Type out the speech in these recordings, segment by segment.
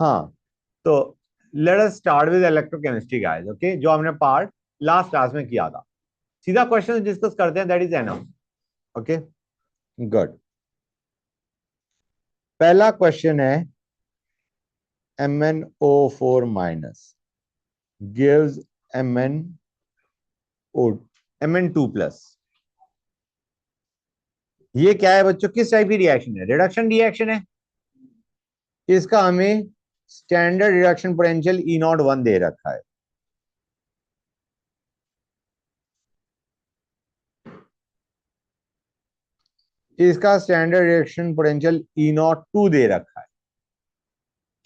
हाँ, तो let us start with electrochemistry guys, okay, जो हमने पार्ट लास्ट क्लास में किया था। सीधा क्वेश्चन डिस्कस करते हैं, that is enough. Okay, good. पहला क्वेश्चन है MnO4 minus gives MnO Mn2 plus. ये क्या है बच्चों, किस टाइप की रिएक्शन है? रिडक्शन रिएक्शन है। इसका हमें स्टैंडर्ड रिडक्शन पोटेंशियल E01 दे रखा है। इसका स्टैंडर्ड रिडक्शन पोटेंशियल E02 दे रखा है।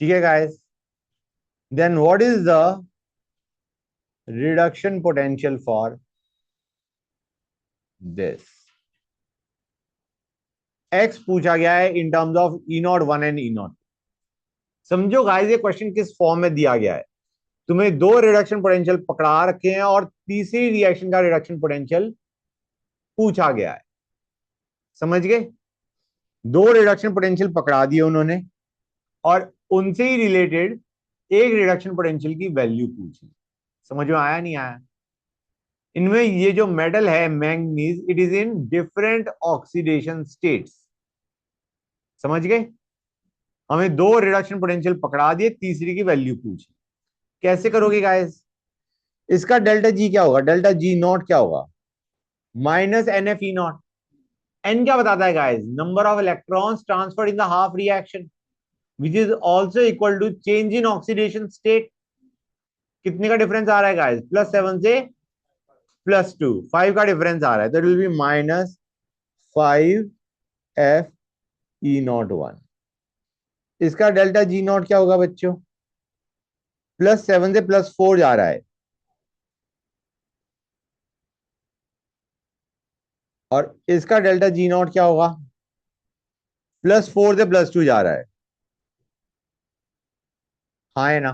ठीक है guys, then what is the reduction potential for this? X पूछा गया है इन terms of E01 and E02। समझो गाइस, ये क्वेश्चन किस फॉर्म में दिया गया है। तुम्हें दो रिडक्शन पोटेंशियल पकड़ा रखे हैं और तीसरी रिएक्शन का रिडक्शन पोटेंशियल पूछा गया है। समझ गए? दो रिडक्शन पोटेंशियल पकड़ा दिए उन्होंने और उनसे ही रिलेटेड एक रिडक्शन पोटेंशियल की वैल्यू पूछी। समझ में आया नहीं आया? इनमें ये जो मेटल है manganese, it is in different oxidation states. समझ गए? हमें दो रिडक्शन पोटेंशियल पकड़ा दिए, तीसरी की वैल्यू पूछी। कैसे करोगे गाइस? इसका डेल्टा जी क्या होगा? डेल्टा जी नॉट क्या होगा? Minus NfE0। एन क्या बताता है guys? Number of electrons transferred in the half reaction, which is also equal to change in oxidation state. कितने का डिफरेंस आ रहा है गाइस? +7 से +2, 5 का डिफरेंस आ रहा है, तो इट विल बी -5FE01। इसका डेल्टा जी नॉट क्या होगा बच्चों? +7 से +4 जा रहा है, और इसका डेल्टा जी नॉट क्या होगा? +4 से +2 जा रहा है। हाँ है ना?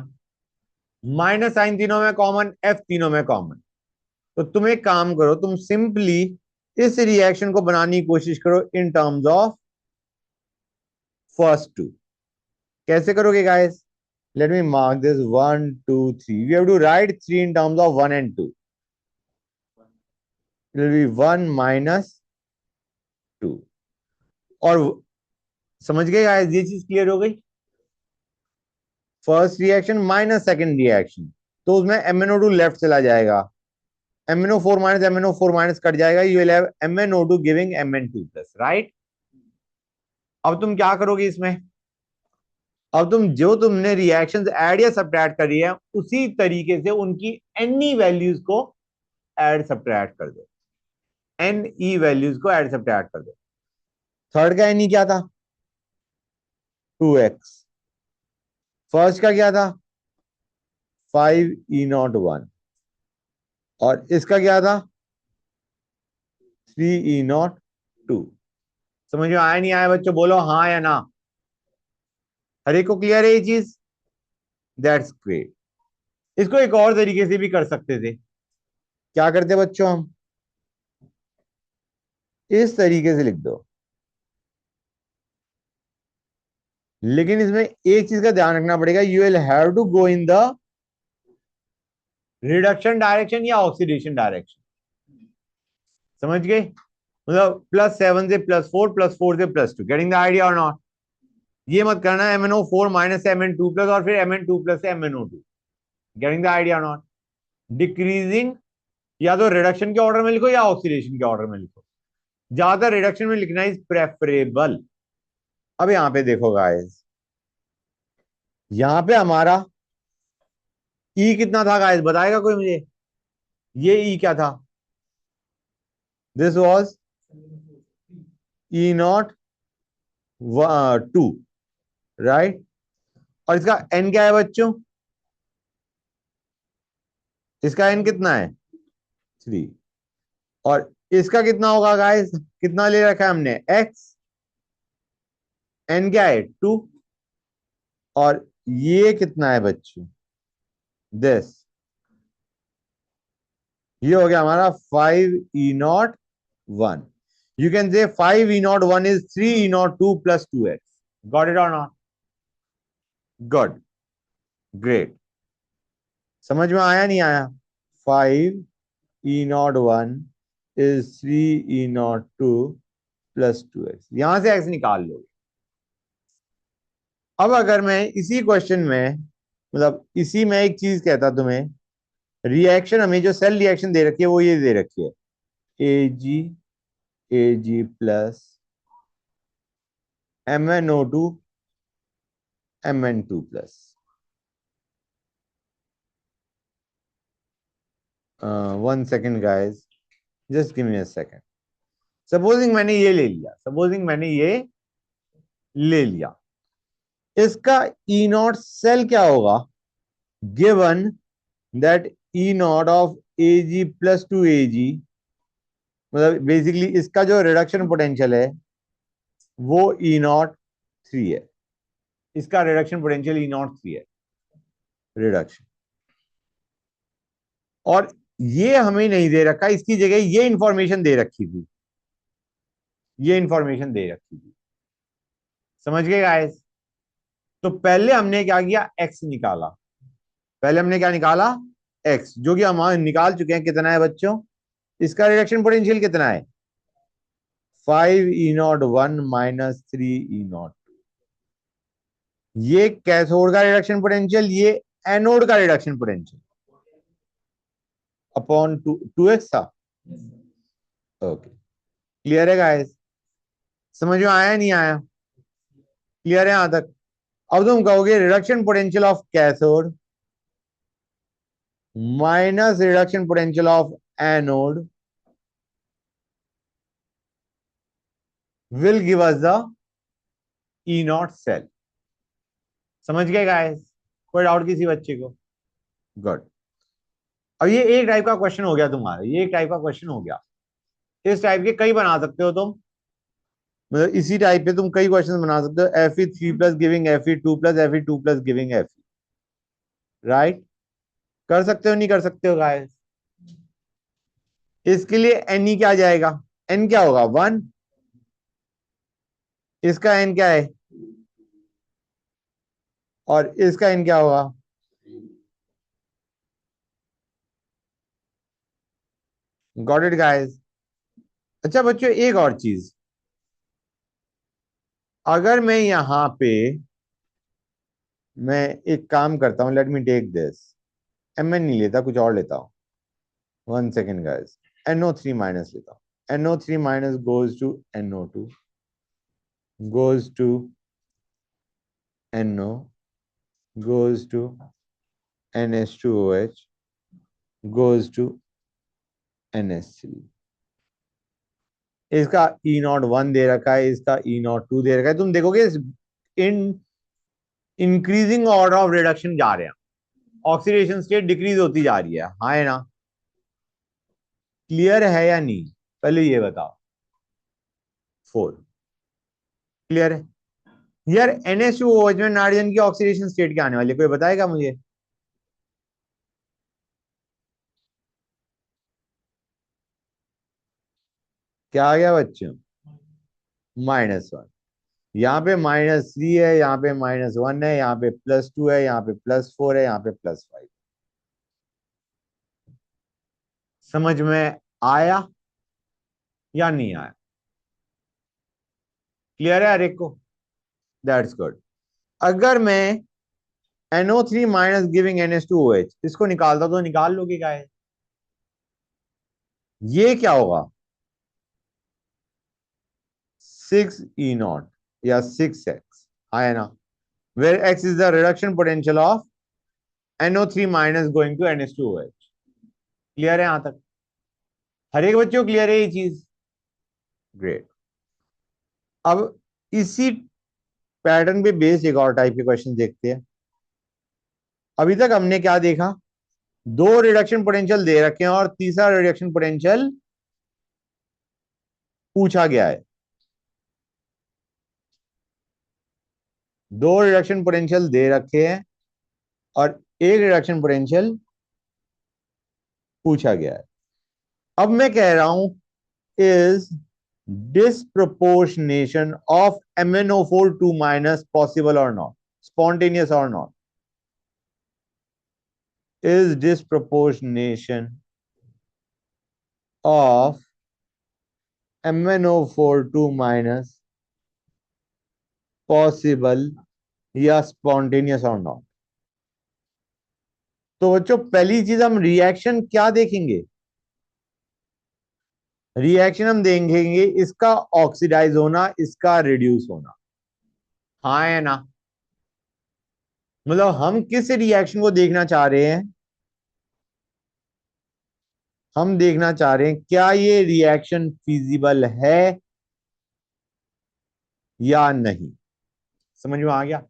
माइनस साइन तीनों में कॉमन, एफ तीनों में कॉमन। तो तुम एक काम करो, तुम सिंपली इस रिएक्शन को बनाने की कोशिश करो in terms of first two. कैसे करोगे guys? Let me mark this 1 2 3। We have to write 3 in terms of 1 and 2। It will be 1 -2। और समझ गए गाइस? ये चीज क्लियर हो गई। First reaction minus second reaction, तो उसमें MnO2 लेफ्ट चला जाएगा, MnO4 कट जाएगा, you will have MnO2 giving Mn2 plus, right? अब तुम क्या करोगे इसमें? अब तुम जो तुमने रिएक्शंस ऐड या सब्ट्रैक्ट करी है, उसी तरीके से उनकी एनी वैल्यूज को ऐड सब्ट्रैक्ट कर दो। एन ई वैल्यूज को ऐड सब्ट्रैक्ट कर दो। थर्ड का एनी क्या था? 2x। फर्स्ट का क्या था? 5E01। और इसका क्या था? 3E02। समझ में आया नहीं आया बच्चों? बोलो हाँ या ना। हर एक को क्लियर है ये चीज? That's great. इसको एक और तरीके से भी कर सकते थे। क्या करते बच्चों? हम इस तरीके से लिख दो, लेकिन इसमें एक चीज का ध्यान रखना पड़ेगा, you will have to go in the reduction direction या ऑक्सीडेशन डायरेक्शन। समझ गए? मतलब +7 से +4, +4 से +2। गेटिंग द आइडिया और नॉट? ये मत करना MnO4 माइनस Mn2 प्लस और फिर Mn2 प्लस से MnO2। गेटिंग द आइडिया और नॉट? डिक्रीजिंग या तो रिडक्शन के ऑर्डर में लिखो या ऑक्सीडेशन के ऑर्डर में लिखो। ज्यादा रिडक्शन में लिखना इज प्रेफरेबल। अब यहां पे देखो गाइस, यहां पे हमारा ई कितना था गाइस? बताएगा कोई मुझे? ये ई क्या था? This was E02, right? और इसका एन क्या है बच्चों? इसका एन कितना है? 3। और इसका कितना होगा गाइस? कितना ले रखा है हमने? एक्स। एन क्या है? 2। और ये कितना है बच्चों? दिस। ये हो गया हमारा 5E01। You can say 5E01 is 3E02 +2x। Got it और नॉट? गुड। ग्रेट, समझ में आया नहीं आया? 5E01 is 3E02 plus 2x, यहां से x निकाल लो। अब अगर मैं इसी क्वेश्चन में, मतलब इसी में एक चीज कहता तुम्हें, रिएक्शन हमें जो सेल रिएक्शन दे रखी है वो ये दे रखी है, Ag plus MnO2 Mn2 plus. 1 second guys, just give me a second. Supposing मैंने ये ले लिया, सपोजिंग मैंने ये ले लिया, इसका ई नॉट सेल क्या होगा, given that E naught of Ag plus 2Ag, मतलब बेसिकली इसका जो रिडक्शन पोटेंशियल है वो E03 है, इसका रिडक्शन पोटेंशियल E03 है, रिडक्शन। और ये हमें नहीं दे रखा, इसकी जगह ये इंफॉर्मेशन दे रखी थी, ये इंफॉर्मेशन दे रखी थी। समझ गए गाइस? तो पहले हमने क्या किया, एक्स निकाला। पहले हमने क्या निकाला, एक्स, जो कि हम निकाल चुके हैं। कितना है बच्चों, इसका रिडक्शन पोटेंशियल कितना है, 5E01 माइनस 3E02। ये कैथोड का रिडक्शन पोटेंशियल, ये एनोड का रिडक्शन पोटेंशियल अपॉन 2x था। ओके, क्लियर है गाइस? समझ में आया नहीं आया? क्लियर है यहां तक? अब तुम कहोगे reduction potential of cathode minus reduction potential of anode will give us the E naught cell. समझ गए गाइस? कोई डाउट किसी बच्चे को? गुड। अब ये एक टाइप का क्वेश्चन हो गया तुम्हारा, ये एक टाइप का क्वेश्चन हो गया। इस टाइप के कई बना सकते हो तुम, मतलब इसी टाइप पे तुम कई क्वेश्चन बना सकते हो। Fe3 plus giving Fe2 plus Fe2 plus giving Fe, right? कर सकते हो नहीं कर सकते हो गाइस? इसके लिए एन क्या जाएगा, एन क्या होगा 1, इसका एन क्या है, और इसका एन क्या होगा, गॉट इट गाइस? अच्छा बच्चों, एक और चीज, अगर मैं यहां पे, मैं एक काम करता हूं, let me take this, Mn नहीं लेता, कुछ और लेता हूं। 1 सेकेंड गाइस, NO3 माइनस लेता हूं। NO3 minus goes to NO2, goes to NO, goes to NH2OH, goes to NH3। इसका E01 दे रखा है, इसका E02 दे रखा है। तुम देखोगे in increasing order of reduction जा रहे हैं, ऑक्सीडेशन स्टेट डिक्रीज होती जा रही है, हाँ है ना? क्लियर है या नहीं, पहले ये बताओ। 4, क्लियर है? यार NH2OH में नाइट्रोजन की ऑक्सीडेशन स्टेट क्या आने वाली है, कोई बताएगा मुझे? क्या आ गया बच्चों, -1। यहाँ पे -3 है, यहाँ पे -1 है, यहाँ पे +2 है, यहाँ पे +4 है, यहाँ पे +5। समझ में आया या नहीं आया? क्लियर है हर एक को? That's good. अगर मैं NO3 माइनस गिविंग NH2OH इसको निकालता तो निकाल लोगे क्या है, ये क्या होगा, 6E0 या 6x, है ना? Where x is the reduction potential of NO3 minus going to NH2OH। Clear है यहां तक? हर एक बच्चों को क्लियर है ये चीज? ग्रेट। अब इसी पैटर्न पे बेस्ड एक और टाइप के क्वेश्चन देखते हैं। अभी तक हमने क्या देखा, दो रिडक्शन पोटेंशियल दे रखे हैं और तीसरा रिडक्शन पोटेंशियल पूछा गया है। दो रिडक्शन पोटेंशियल दे रखे हैं और एक रिडक्शन पोटेंशियल पूछा गया है। अब मैं कह रहा हूं, is disproportionation of MnO4 2 minus possible or not, spontaneous or not? is disproportionation of MnO4 minus possible या स्पॉन्टेनियस और नॉट। तो बच्चों पहली चीज हम रिएक्शन क्या देखेंगे? रिएक्शन हम देखेंगे इसका ऑक्सीडाइज होना, इसका रिड्यूस होना, हाँ है ना? मतलब हम किस रिएक्शन को देखना चाह रहे हैं? हम देखना चाह रहे हैं क्या ये रिएक्शन फिजिबल है या नहीं। समझ में आ गया?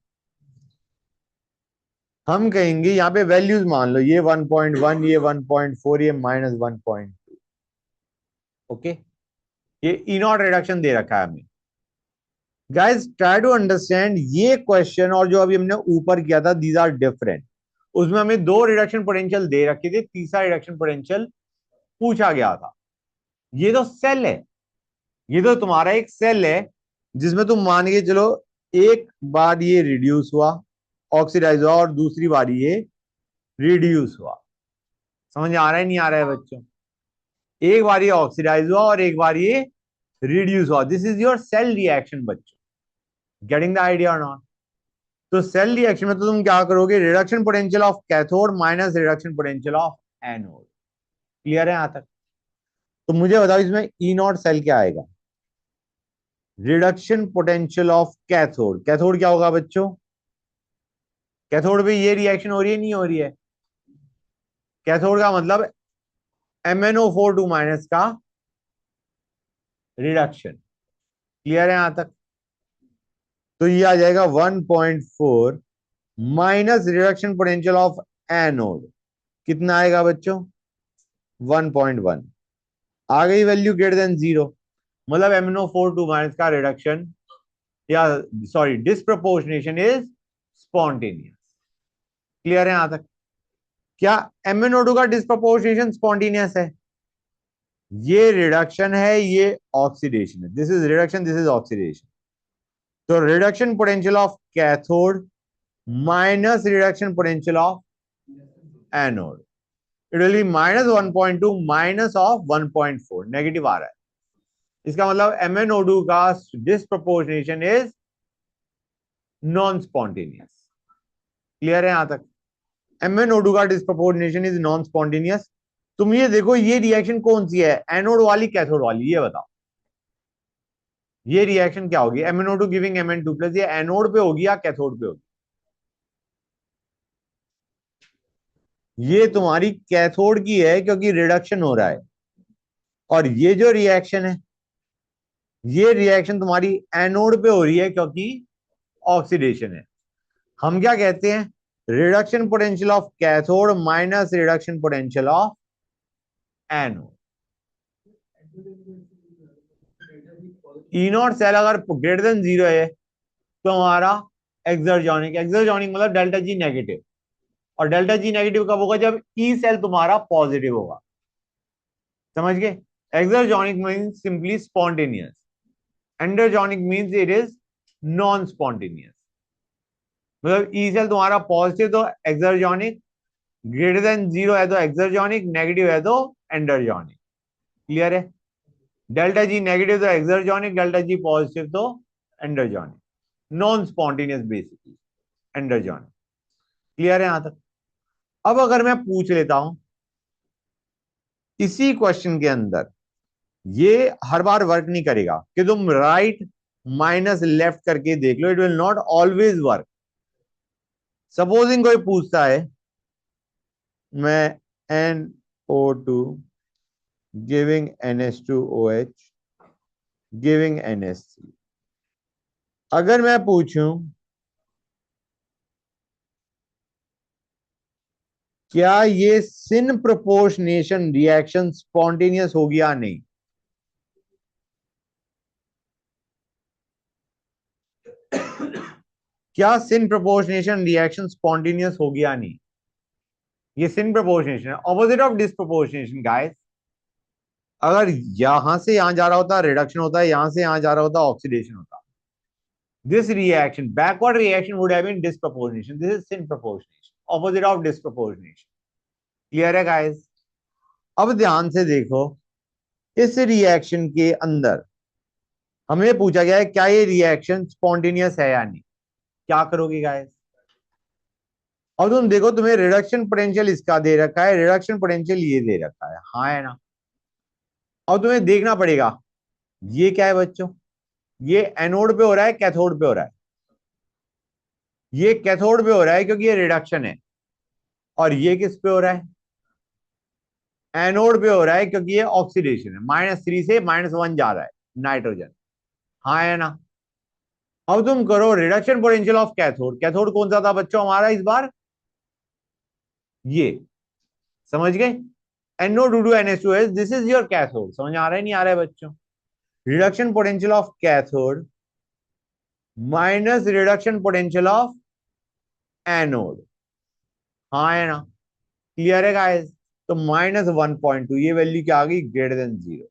हम कहेंगे यहां पे वैल्यूज मान लो, ये 1.1, ये 1.4, ये -1.2। ओके, ये ई नॉट रिडक्शन दे रखा है हमें। गाइस ट्राई टू अंडरस्टैंड ये क्वेश्चन और जो अभी हमने ऊपर किया था, दीज आर डिफरेंट। उसमें हमें दो रिडक्शन पोटेंशियल दे रखे थे, तीसरा रिडक्शन पोटेंशियल पूछा गया था। ये तो सेल है, ये तो तुम्हारा एक सेल है जिसमें तुम मान के चलो एक बार ये रिड्यूस हुआ, ऑक्सीडाइज हुआ, और दूसरी बार ये रिड्यूस हुआ। समझ आ रहा है नहीं आ रहा है बच्चों? एक बार ये ऑक्सीडाइज हुआ और एक बार ये रिड्यूस हुआ। This is your cell reaction बच्चों। गेटिंग द आइडिया और नॉट? तो सेल रिएक्शन में तो तुम क्या करोगे, reduction potential of cathode minus reduction potential of anode. Clear है यहां तक? तो मुझे बताओ इसमें ई नॉट सेल क्या आएगा? Reduction potential of cathode. Cathode क्या होगा बच्चों? कैथोड पे ये रिएक्शन हो रही है नहीं हो रही है? कैथोड का मतलब MnO4 माइनस का रिडक्शन। क्लियर है यहां तक? तो ये आ जाएगा 1.4 minus reduction potential of anode. कितना आएगा बच्चों? 1.1। आ गई वैल्यू ग्रेटर देन 0। मतलब MnO4 माइनस का रिडक्शन या sorry disproportionation is spontaneous. Clear है यहां तक? क्या MnO2 का डिस्प्रपोर्शनेशन स्पॉन्टेनियस है? ये रिडक्शन है, ये ऑक्सीडेशन है। This is reduction, this is oxidation. तो reduction potential of cathode minus reduction potential of anode, it will be -1.2 minus of 1.4, negative आ रहा है। इसका मतलब MnO2 का disproportionation is non spontaneous. Clear है यहां तक? MnO2 का डिस्प्रपोर्शनेशन इज नॉन स्पॉन्टेनियस। तुम ये देखो ये रिएक्शन कौन सी है, एनोड वाली कैथोड वाली? ये बताओ ये रिएक्शन क्या होगी? MnO2 गिविंग Mn2+, ये एनोड पे होगी या कैथोड पे होगी? ये तुम्हारी कैथोड की है क्योंकि रिडक्शन हो रहा है। और ये जो रिएक्शन है, ये रिएक्शन तुम्हारी एनोड पे हो रही है क्योंकि ऑक्सीडेशन है। हम क्या कहते हैं? Reduction potential of cathode minus reduction potential of anode. E naught cell अगर ग्रेटर देन 0 है तो हमारा एक्सर्जोनिक, एक्सर्जोनिक मतलब डेल्टा जी नेगेटिव। और डेल्टा जी नेगेटिव कब होगा? जब ई सेल तुम्हारा पॉजिटिव होगा। समझ गए? Exergonic means simply spontaneous, endergonic means it is non spontaneous. मतलब ई सेल तुम्हारा पॉजिटिव तो एक्सर्जोनिक, ग्रेटर देन 0 है तो एक्सर्जोनिक, नेगेटिव है तो एंडरजोनिक। क्लियर है? डेल्टा जी नेगेटिव तो एक्सर्जोनिक, डेल्टा जी पॉजिटिव तो एंडरजोनिक, नॉन स्पॉन्टेनियस बेसिकली एंडरजोनिक। क्लियर है यहां तक? अब अगर मैं पूछ लेता हूं इसी क्वेश्चन के अंदर, ये हर बार वर्क नहीं करेगा कि तुम राइट माइनस लेफ्ट करके देख लो, it will not always work. Supposing कोई पूछता है मैं NO2 giving NH2OH giving NH3, अगर मैं पूछूं क्या ये सिन प्रोपोर्शनेशन रिएक्शन स्पॉन्टेनियस होगी या नहीं? क्या सिन प्रोपोर्शनेशन रिएक्शन स्पॉन्टेनियस होगी या नहीं? ये सिन प्रोपोर्शनेशन है, ऑपोजिट ऑफ डिस्प्रोपोर्शनेशन गाइस। अगर यहां से यहां जा रहा होता रिडक्शन होता है, यहां से यहां जा रहा होता ऑक्सीडेशन होता। This reaction backward reaction would have been disproportionation, this is syn proportionation, opposite of disproportionation. Clear है गाइस? अब ध्यान से देखो, इस रिएक्शन के अंदर हमें पूछा गया है क्या ये रिएक्शन स्पॉन्टेनियस है या नहीं। क्या करोगे गाइस? अब तुम देखो, तुम्हें रिडक्शन पोटेंशियल इसका दे रखा है, रिडक्शन पोटेंशियल ये दे रखा है, हाँ है ना? अब तुम्हें देखना पड़ेगा ये क्या है बच्चों, ये एनोड पे हो रहा है कैथोड पे हो रहा है? ये कैथोड पे हो रहा है क्योंकि ये रिडक्शन है। और ये किस पे हो रहा है? एनोड पे हो रहा है क्योंकि ये ऑक्सीडेशन है, -3 से -1 जा रहा है नाइट्रोजन, हाँ है ना? अब तुम करो reduction potential of cathode. Cathode कौन सा था बच्चों हमारा इस बार? ये, समझ गए? NO2 2 NH2S, this is your cathode. समझ आ रहा है नहीं आ रहा है बच्चों? Reduction potential of cathode minus reduction potential of anode, हाँ है ना? क्लियर है गाइस? तो -1.2, ये वैल्यू क्या आ गई? Greater than 0।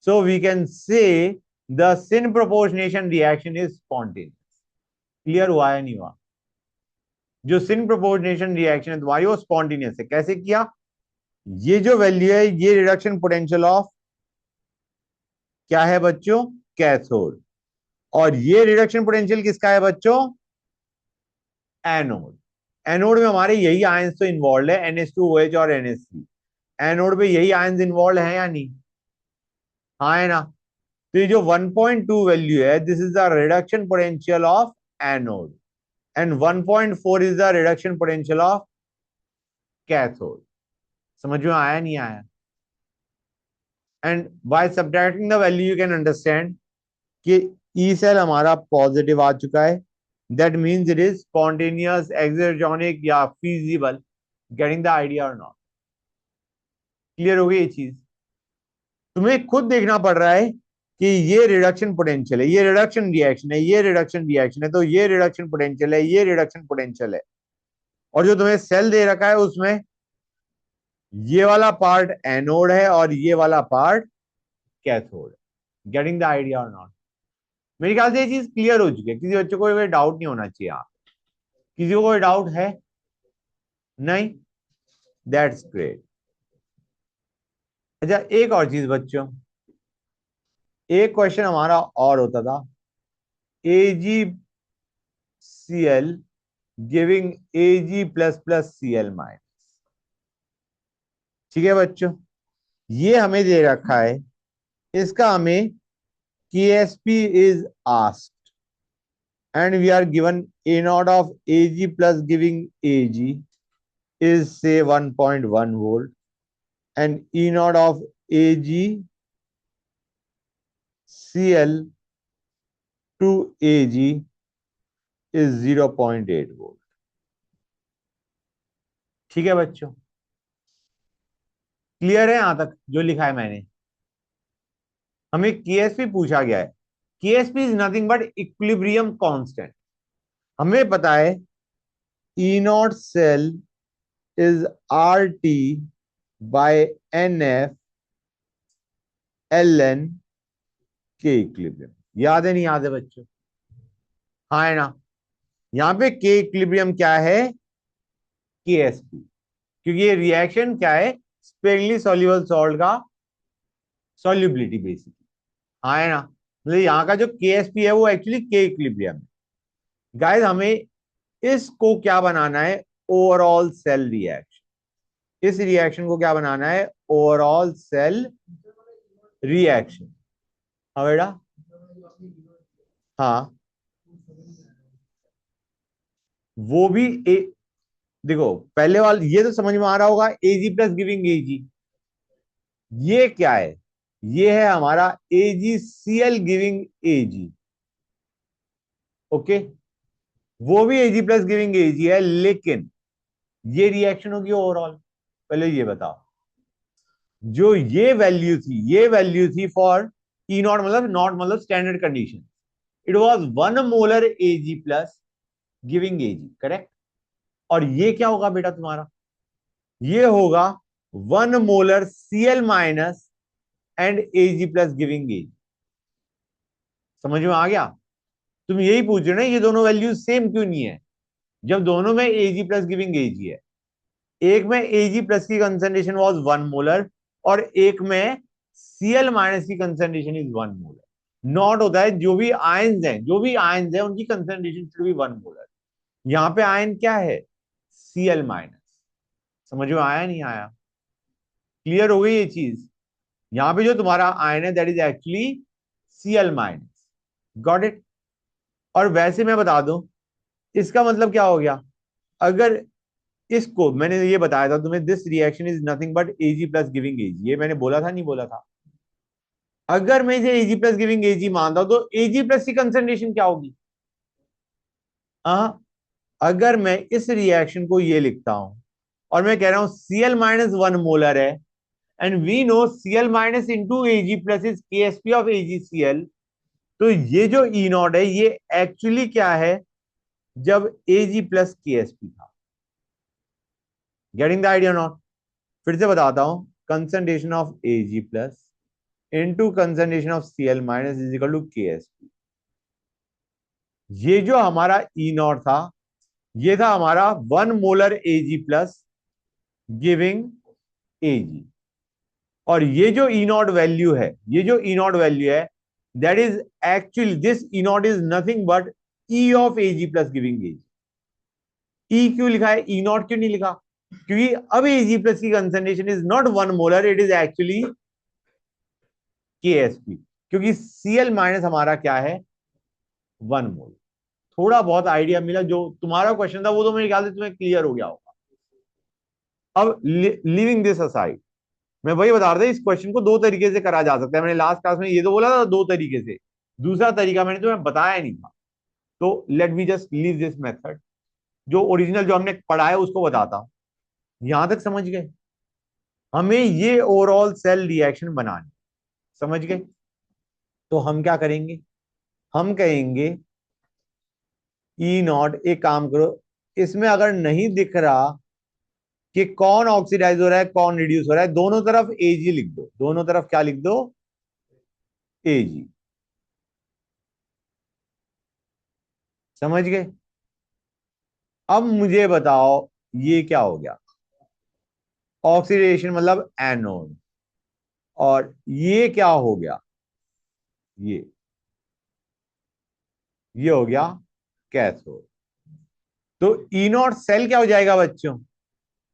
So we can say the syn proportionation reaction is spontaneous. Clear हुआ है नहीं हुआ? जो सिन प्रोपोर्शनेशन रिएक्शन है तुम्हारी वो स्पॉन्टेनियस है। कैसे किया? ये जो वैल्यू है ये रिडक्शन पोटेंशियल ऑफ क्या है बच्चों? कैथोड। और ये रिडक्शन पोटेंशियल किसका है बच्चों? एनोड। एनोड में हमारे यही आयंस तो इन्वॉल्व है, NH2OH और NH3। एनोड पे यही आयंस इन्वॉल्व है या नहीं? हाँ है ना? तो ये जो 1.2 वैल्यू है, this is the reduction potential of anode, and 1.4 is the reduction potential of cathode. समझ में आया नहीं आया? And by subtracting the value you can understand कि ई सेल हमारा पॉजिटिव आ चुका है, that means it is spontaneous, exergonic या फीजिबल। गेटिंग द आइडिया और नॉट? क्लियर हो गई ये चीज? तुम्हें खुद देखना पड़ रहा है कि ये रिडक्शन पोटेंशियल है, ये रिडक्शन रिएक्शन है, ये रिडक्शन रिएक्शन है, तो ये रिडक्शन पोटेंशियल है, ये रिडक्शन पोटेंशियल है। और जो तुम्हें सेल दे रखा है उसमें ये वाला पार्ट एनोड है और ये वाला part cathode. Getting the idea और नॉट? मेरे ख्याल से ये चीज क्लियर हो चुकी है, किसी बच्चे को कोई डाउट नहीं होना चाहिए। आप किसी को कोई डाउट है? नहीं? That's great. अच्छा एक और चीज बच्चों, एक क्वेश्चन हमारा और होता था, AgCl गिविंग Ag++Cl-। ठीक है बच्चों, ये हमें दे रखा है, इसका हमें KSP is asked and we are given A naught of Ag plus giving Ag is say 1.1 volt and E naught of AgCl to Ag is 0.8 volt। ठीक है बच्चों? क्लियर है यहां तक जो लिखा है मैंने? हमें केएसपी पूछा गया है। KSP is nothing but equilibrium constant. हमें पता है E naught cell is RT by NF ln के इक्विलिब्रियम। याद है नहीं याद है बच्चों? हाँ है ना? यहाँ पे के इक्विलिब्रियम क्या है? केएसपी। क्योंकि ये रिएक्शन क्या है? स्पेरली सॉल्युबल सॉल्ट का सॉल्युबिलिटी बेसिकली, हाँ है ना? मतलब यहाँ का जो केएसपी है वो एक्चुअली के इक्विलिब्रियम है। गाइस हमें इसको क्या बनाना है? Overall cell reaction. इस रिएक्शन को क्या बनाना है? Overall cell reaction. हाँ बेटा, हाँ वो भी देखो पहले वाला ये तो समझ में आ रहा होगा, Ag प्लस गिविंग Ag। ये क्या है? ये है हमारा AgCl गिविंग Ag। ओके, वो भी Ag प्लस गिविंग Ag है, लेकिन ये रिएक्शन होगी ओवरऑल। पहले ये बताओ, जो ये वैल्यू थी, ये वैल्यू थी फॉर ई नॉट, मतलब नॉट मतलब standard condition, it was 1 molar Ag plus giving Ag, correct? और ये क्या होगा बेटा तुम्हारा? ये होगा 1 molar Cl minus and Ag plus giving Ag। समझ में आ गया? तुम यही पूछ रहे हो ना ये दोनों वैल्यूज सेम क्यों नहीं है, जब दोनों में Ag प्लस गिविंग Ag है। एक में Ag प्लस की कंसंट्रेशन वाज 1 मोलर और एक में Cl माइनस की कंसंट्रेशन इज 1 मोलर। नॉट होता है जो भी आयंस हैं, जो भी आयंस हैं उनकी कंसंट्रेशन शुड बी 1 मोलर। यहां पे आयन क्या है? Cl minus. समझ में आया नहीं आया? क्लियर हो गई ये चीज? यहां पे जो तुम्हारा आयन है that is actually Cl minus. Got it? और वैसे मैं बता दूं, इसका मतलब क्या हो गया? अगर इसको मैंने ये बताया था तुम्हें, this reaction is nothing but Ag plus giving Ag, ये मैंने बोला था नहीं बोला था? अगर मैं इसे Ag प्लस गिविंग Ag मानता हूं तो Ag प्लस की कंसंट्रेशन क्या होगी? हाँ, अगर मैं इस रिएक्शन को ये लिखता हूं और मैं कह रहा हूं Cl माइनस 1 मोलर है and we know Cl minus into Ag plus is KSP of AgCl, तो ये जो E नॉट है ये एक्चुअली क्या है? जब Ag प्लस KSP था। Getting the idea not? फिर से बताता हूं, concentration of Ag plus into concentration of Cl minus is equal to KSP। ये जो हमारा E नॉट था ये था हमारा 1 molar Ag plus giving Ag। और ये जो ई नॉट वैल्यू है, ये जो ई नॉट वैल्यू है that is actually, this E naught is nothing but E of Ag plus giving Ag. E क्यों लिखा है, ई नॉट क्यों नहीं लिखा? क्योंकि अब Ag प्लस की concentration is not 1 molar, it is actually KSP, क्योंकि Cl माइनस हमारा क्या है? 1 मोल। थोड़ा बहुत आइडिया मिला? जो तुम्हारा क्वेश्चन था वो तो मेरे ख्याल से तुम्हें क्लियर हो गया होगा। अब लिविंग दिस असाइड, मैं वही बता रहा था, इस क्वेश्चन को दो तरीके से करा जा सकता है। मैंने लास्ट क्लास में ये तो बोला था दो तरीके से, दूसरा तरीका मैंने तुम्हें बताया नहीं था। तो let me just leave this method, जो ओरिजिनल जो हमने पढ़ा है उसको बताता हूं। यहां तक समझ गए? हमें ये ओवरऑल सेल रिएक्शन बनानी, समझ गए? तो हम क्या करेंगे? हम कहेंगे ई नॉट, एक काम करो, इसमें अगर नहीं दिख रहा कि कौन ऑक्सीडाइज हो रहा है कौन रिड्यूस हो रहा है, दोनों तरफ Ag लिख दो, दोनों तरफ क्या लिख दो? Ag। समझ गए? अब मुझे बताओ ये क्या हो गया? ऑक्सीडेशन मतलब एनोड। और ये क्या हो गया? ये हो गया कैथोड। तो ई नॉट सेल क्या हो जाएगा बच्चों?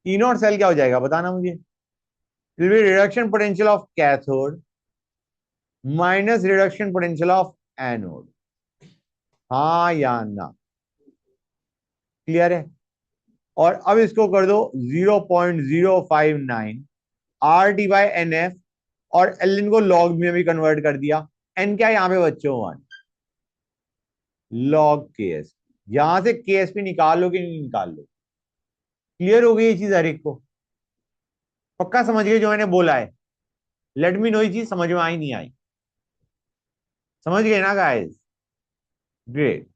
ई नॉट सेल क्या हो जाएगा बताना मुझे? It will be reduction potential of cathode minus reduction potential of anode. हाँ या ना? क्लियर है? और अब इसको कर दो 0.059 RT/NF, और एल को लॉग में भी कन्वर्ट कर दिया। एन क्या है यहाँ पे बच्चों? 1 लॉग KSP। यहां से KSP निकाल लो कि नहीं निकाल लो? क्लियर हो गई ये चीज हर एक को? पक्का समझ गए जो मैंने बोला है? लेट मी नो ये चीज समझ में आई नहीं आई? समझ गए ना गाइस? ग्रेट।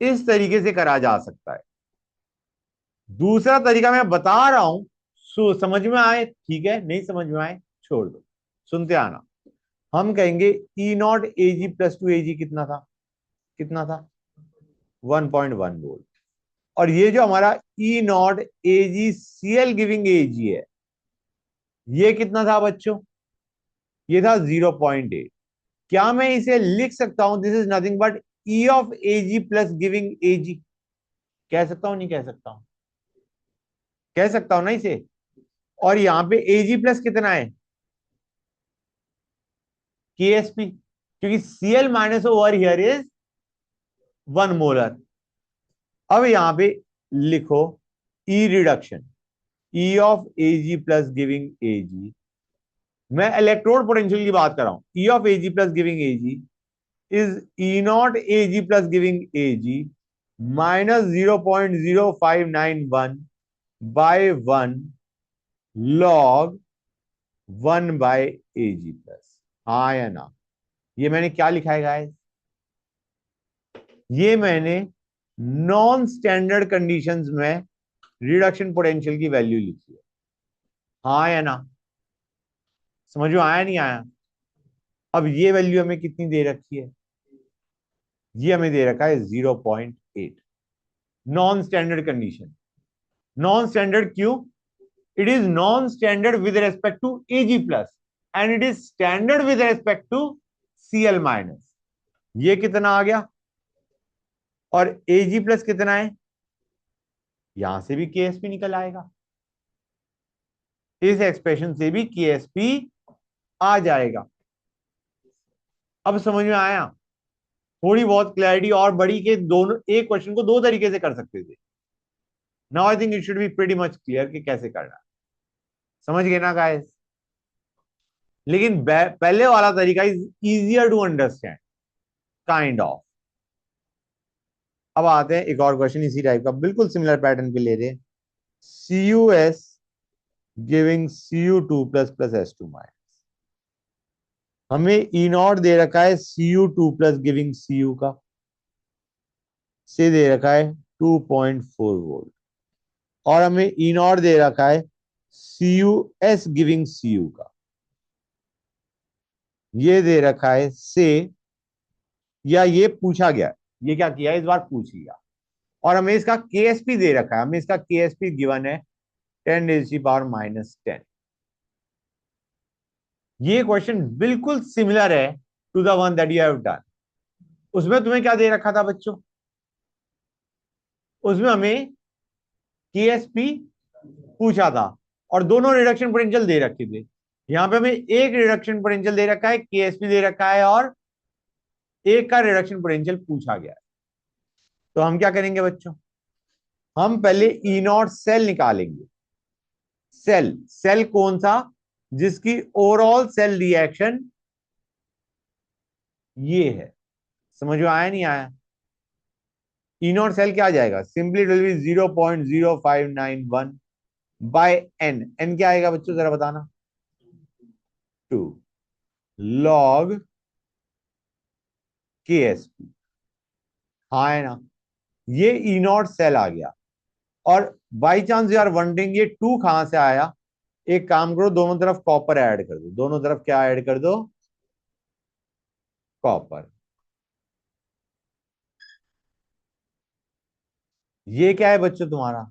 इस तरीके से करा जा सकता है। दूसरा तरीका मैं बता रहा हूं, समझ में आए ठीक है, नहीं समझ में आए छोड़ दो, सुनते आना। हम कहेंगे E naught Ag plus to Ag कितना था? कितना था? 1.1 वोल्ट। और ये जो हमारा ई नॉट AgCl गिविंग Ag है, ये कितना था बच्चों? ये था 0.8। क्या मैं इसे लिख सकता हूं this is nothing but E of Ag plus giving Ag? कह सकता हूं नहीं कह सकता हूं? कह सकता हूं ना इसे? और यहां पे Ag प्लस कितना है? KSP, क्योंकि Cl minus over here is 1 molar. अब यहां पे लिखो E reduction, E of Ag plus giving Ag। मैं इलेक्ट्रोड पोटेंशियल की बात कर रहा हूं। E of Ag plus giving Ag is E naught Ag plus giving Ag minus 0.0591 by 1 log 1 by Ag plus. हाँ या ना? ये मैंने क्या लिखा है गाइस? ये मैंने नॉन स्टैंडर्ड कंडीशंस में रिडक्शन पोटेंशियल की वैल्यू लिखी है। हाँ या ना? समझ में आया नहीं आया? अब ये वैल्यू हमें कितनी दे रखी है? ये हमें दे रखा है 0.8। Non standard condition. Non standard क्यों? It is non standard with respect to Ag plus and it is standard with respect to Cl minus. ये कितना आ गया और एजी प्लस कितना है, यहां से भी केएसपी निकल आएगा, इस एक्सप्रेशन से भी केएसपी आ जाएगा। अब समझ में आया, थोड़ी बहुत क्लैरिटी और बड़ी के दोनों एक क्वेश्चन को दो तरीके से कर सकते थे। Now I think it should be pretty much clear कि कैसे करना है। समझ गए ना गाइस? लेकिन पहले वाला तरीका is easier to understand kind of. अब आते हैं एक और क्वेश्चन इसी टाइप का, बिल्कुल सिमिलर पैटर्न पे ले रहे हैं। CuS giving Cu2 plus plus S2 minus. हमें E नॉट दे रखा है Cu2 प्लस गिविंग Cu का, से दे रखा है 2.4 वोल्ट, और हमें E नॉट दे रखा है CuS गिविंग Cu का, ये दे रखा है से, या ये पूछा गया, ये क्या किया इस बार पूछ लिया, और हमें इसका केएसपी दे रखा है, हमें इसका केएसपी गिवन है 10⁻⁻10। ये क्वेश्चन बिल्कुल सिमिलर है to the one that you have done. उसमें तुम्हें क्या दे रखा था बच्चों, उसमें हमें केएसपी पूछा था और दोनों रिडक्शन पोटेंशियल दे रखे थे। यहां पे हमें एक रिडक्शन पोटेंशियल दे रखा है, केएसपी दे रखा है, और एक का रिडक्शन पोटेंशियल पूछा गया है। तो हम क्या करेंगे बच्चों, हम पहले ई नॉट सेल निकालेंगे। सेल, सेल कौन सा, जिसकी ओवरऑल सेल रिएक्शन ये है। समझ में आया नहीं आया? ई नॉट सेल क्या आ जाएगा, simply it will be 0.0591 by n. N क्या आएगा बच्चों जरा बताना, 2 लॉग के एस पी। हाँ है ना, ये ई नॉट सेल आ गया। और बाई चांस यार वनडिंग ये 2 कहां से आया, एक काम करो दोनों तरफ कॉपर ऐड कर दो, दोनों तरफ क्या ऐड कर दो, कॉपर। ये क्या है बच्चों तुम्हारा,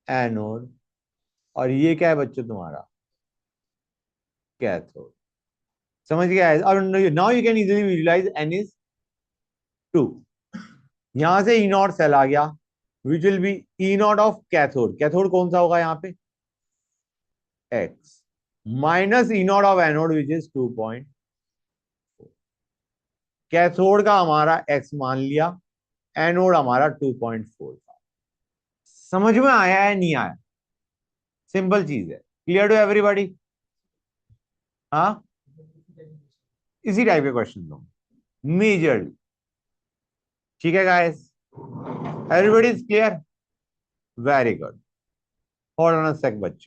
एनोड, और ये क्या है बच्चों तुम्हारा, कैथोड। समझ गया है? और now you can easily visualise n is 2। यहां से ई नॉट सेल आ गया which will be E naught of cathode. Cathode कौन सा होगा यहाँ पे, x, minus E naught of anode which is 2.4। कैथोड का हमारा एक्स मान लिया, एनोड हमारा 2.4 था। समझ में आया है नहीं आया? सिंपल चीज है, क्लियर टू एवरीबॉडी? हाँ, इसी टाइप के क्वेश्चन दो मेजरली। ठीक है guys, everybody is clear? Very good. Hold on a sec बच्चों।